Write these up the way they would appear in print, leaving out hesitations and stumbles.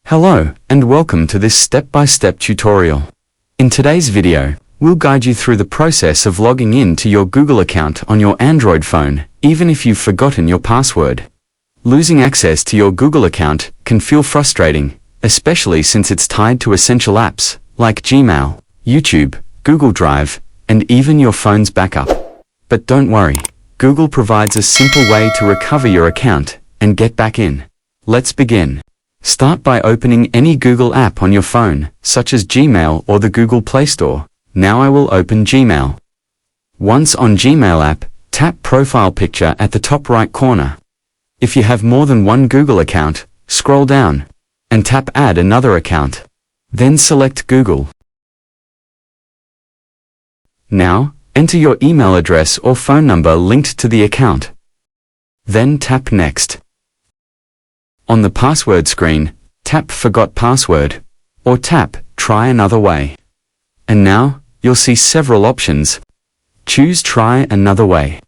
Hello, and welcome to this step-by-step tutorial. In today's video, we'll guide you through the process of logging in to your Google account on your Android phone, even if you've forgotten your password. Losing access to your Google account can feel frustrating, especially since it's tied to essential apps like Gmail, YouTube, Google Drive, and even your phone's backup. But don't worry, Google provides a simple way to recover your account and get back in. Let's begin. Start by opening any Google app on your phone, such as Gmail or the Google Play Store. Now I will open Gmail. Once on Gmail app, tap Profile Picture at the top right corner. If you have more than one Google account, scroll down and tap Add another account. Then select Google. Now, enter your email address or phone number linked to the account. Then tap Next. On the password screen, tap Forgot Password, or tap Try Another Way. And now, you'll see several options. Choose Try Another Way.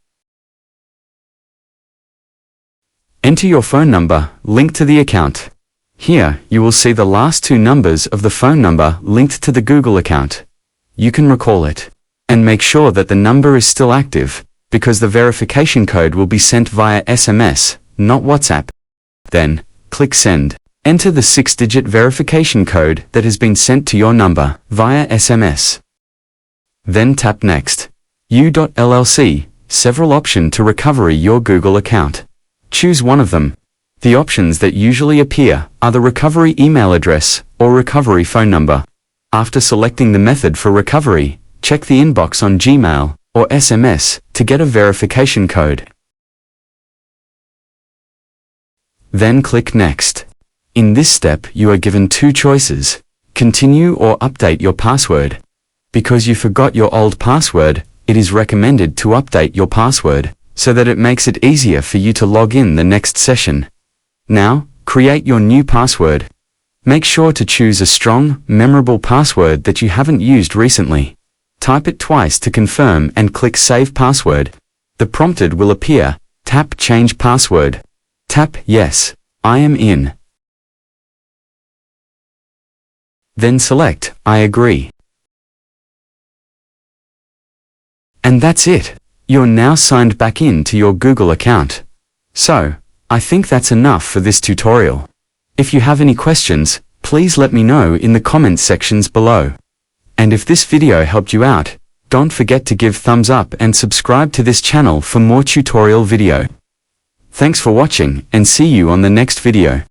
Enter your phone number linked to the account. Here, you will see the last two numbers of the phone number linked to the Google account. You can recall it. And make sure that the number is still active, because the verification code will be sent via SMS, not WhatsApp. Then, click Send. Enter the 6-digit verification code that has been sent to your number via SMS. Then tap Next. U.LLC, several options to recover your Google account. Choose one of them. The options that usually appear are the recovery email address or recovery phone number. After selecting the method for recovery, check the inbox on Gmail or SMS to get a verification code. Then click Next. In this step, you are given two choices: continue or update your password. Because you forgot your old password, it is recommended to update your password, so that it makes it easier for you to log in the next session. Now, create your new password. Make sure to choose a strong, memorable password that you haven't used recently. Type it twice to confirm and click Save Password. The prompted will appear. Tap Change Password. Tap Yes, I am in. Then select I agree. And that's it. You're now signed back in to your Google account. So, I think that's enough for this tutorial. If you have any questions, please let me know in the comments sections below. And if this video helped you out, don't forget to give thumbs up and subscribe to this channel for more tutorial video. Thanks for watching and see you on the next video.